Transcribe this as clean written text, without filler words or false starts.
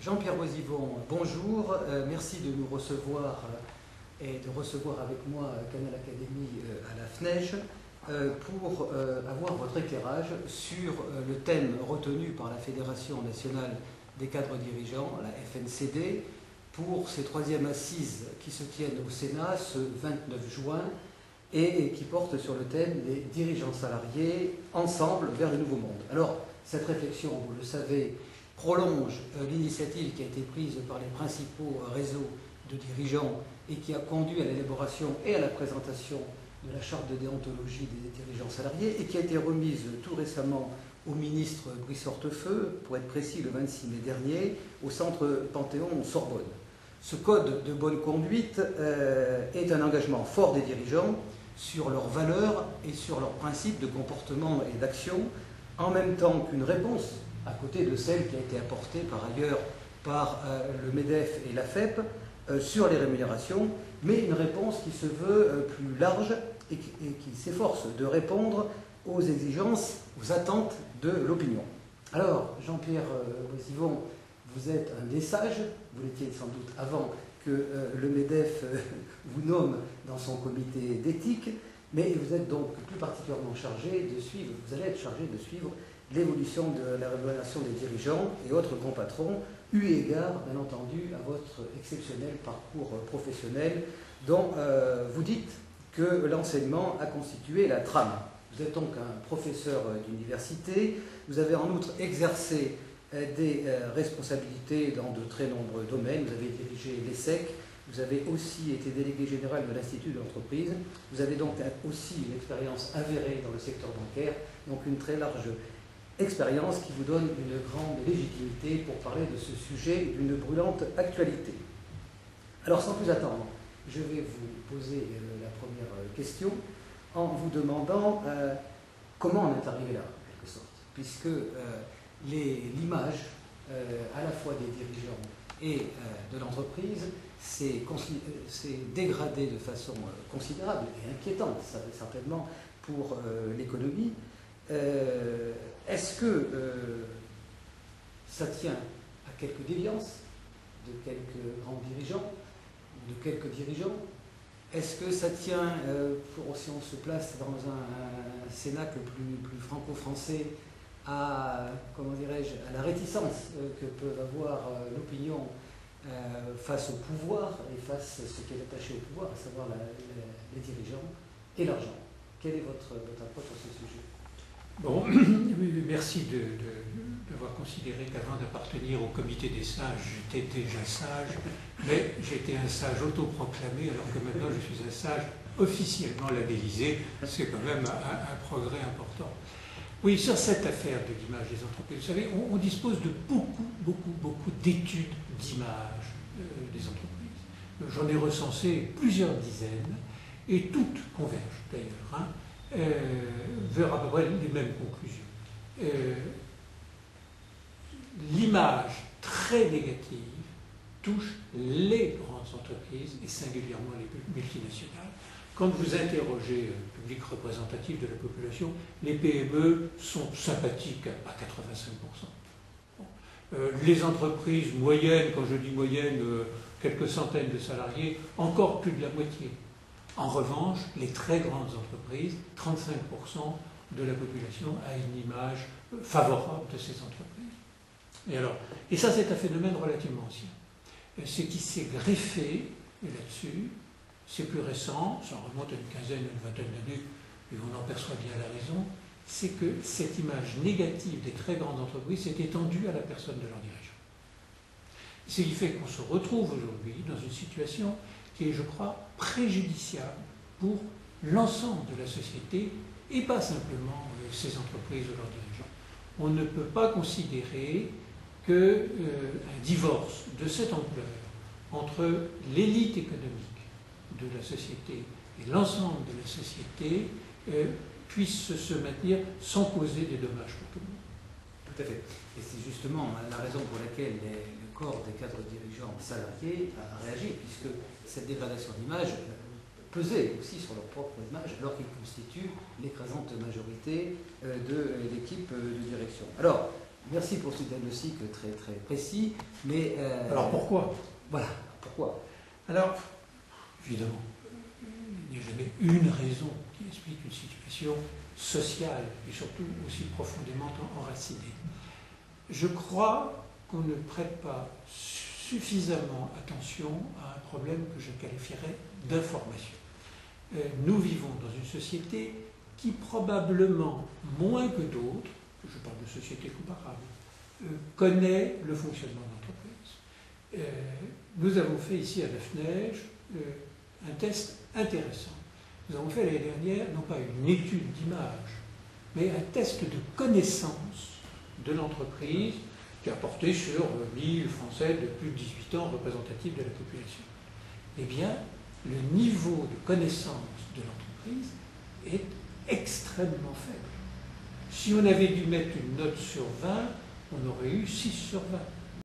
Jean-Pierre Boisivon, bonjour. Merci de nous recevoir et de recevoir avec moi Canal Académie à la FNEJ pour avoir votre éclairage sur le thème retenu par la Fédération nationale des cadres dirigeants, la FNCD, pour ces troisièmes assises qui se tiennent au Sénat ce 29 juin et qui portent sur le thème des dirigeants salariés ensemble vers le nouveau monde. Alors, cette réflexion, vous le savez, prolonge l'initiative qui a été prise par les principaux réseaux de dirigeants et qui a conduit à l'élaboration et à la présentation de la charte de déontologie des dirigeants salariés et qui a été remise tout récemment au ministre Brice Hortefeux, pour être précis le 26 mai dernier, au centre Panthéon-Sorbonne. Ce code de bonne conduite est un engagement fort des dirigeants sur leurs valeurs et sur leurs principes de comportement et d'action, en même temps qu'une réponse à côté de celle qui a été apportée par ailleurs par le MEDEF et la FEP sur les rémunérations, mais une réponse qui se veut plus large et qui s'efforce de répondre aux exigences, aux attentes de l'opinion. Alors, Jean-Pierre Boisivon, vous êtes un des sages, vous l'étiez sans doute avant que le MEDEF vous nomme dans son comité d'éthique, mais vous êtes donc plus particulièrement chargé de suivre, vous allez être chargé de suivre l'évolution de la rémunération des dirigeants et autres grands patrons, eu égard, bien entendu, à votre exceptionnel parcours professionnel dont vous dites que l'enseignement a constitué la trame. Vous êtes donc un professeur d'université, vous avez en outre exercé des responsabilités dans de très nombreux domaines, vous avez dirigé l'ESSEC, vous avez aussi été délégué général de l'Institut de l'entreprise, vous avez donc aussi une expérience avérée dans le secteur bancaire, donc une très large expérience qui vous donne une grande légitimité pour parler de ce sujet d'une brûlante actualité. Alors sans plus attendre, je vais vous poser la première question en vous demandant comment on est arrivé là, en quelque sorte, puisque l'image à la fois des dirigeants et de l'entreprise s'est dégradée de façon considérable et inquiétante, certainement, pour l'économie. Est-ce que ça tient à quelques déviances de quelques grands dirigeants, de quelques dirigeants? Est-ce que ça tient, si on se place dans un cénacle plus franco-français, à, comment dirais-je, à la réticence que peut avoir l'opinion face au pouvoir et face à ce qui est attaché au pouvoir, à savoir les dirigeants et l'argent? Quelle est votre approche sur ce sujet? Bon, merci d'avoir considéré qu'avant d'appartenir au comité des sages, j'étais déjà sage, mais j'étais un sage autoproclamé, alors que maintenant je suis un sage officiellement labellisé. C'est quand même un progrès important. Oui, sur cette affaire de l'image des entreprises, vous savez, on dispose de beaucoup d'études d'image des entreprises. J'en ai recensé plusieurs dizaines, et toutes convergent d'ailleurs, hein, vers à peu près les mêmes conclusions. L'image très négative touche les grandes entreprises et singulièrement les multinationales. Quand vous interrogez le public représentatif de la population, les PME sont sympathiques à 85%. Les entreprises moyennes, quand je dis moyennes, quelques centaines de salariés, encore plus de la moitié. En revanche, les très grandes entreprises, 35% de la population a une image favorable de ces entreprises. Et ça, c'est un phénomène relativement ancien. Ce qui s'est greffé là-dessus, c'est plus récent, ça remonte à une quinzaine, une vingtaine d'années, et on en perçoit bien la raison, c'est que cette image négative des très grandes entreprises s'est étendue à la personne de leur dirigeant. Ce qui fait qu'on se retrouve aujourd'hui dans une situation qui est, je crois, préjudiciable pour l'ensemble de la société et pas simplement ces entreprises ou leurs dirigeants. On ne peut pas considérer qu'un divorce de cette ampleur entre l'élite économique de la société et l'ensemble de la société puisse se maintenir sans causer des dommages pour tout le monde. Tout à fait. Et c'est justement la raison pour laquelle le corps des cadres dirigeants salariés a réagi, puisque cette dégradation d'image pesait aussi sur leur propre image, alors qu'ils constituent l'écrasante majorité de l'équipe de direction. Alors, Merci pour ce diagnostic très, très précis. Mais, alors pourquoi? Voilà, pourquoi? Alors, évidemment, il n'y a jamais une raison qui explique une situation sociale et surtout aussi profondément enracinée. Je crois qu'on ne prête pas suffisamment attention à un problème que je qualifierais d'information. Nous vivons dans une société qui probablement, moins que d'autres, je parle de sociétés comparables, connaît le fonctionnement de l'entreprise. Nous avons fait ici à la FNEJ un test intéressant. Nous avons fait l'année dernière, non pas une étude d'image, mais un test de connaissance de l'entreprise qui a porté sur 1000 Français de plus de 18 ans représentatifs de la population. Eh bien, le niveau de connaissance de l'entreprise est extrêmement faible. Si on avait dû mettre une note sur 20, on aurait eu 6 sur 20.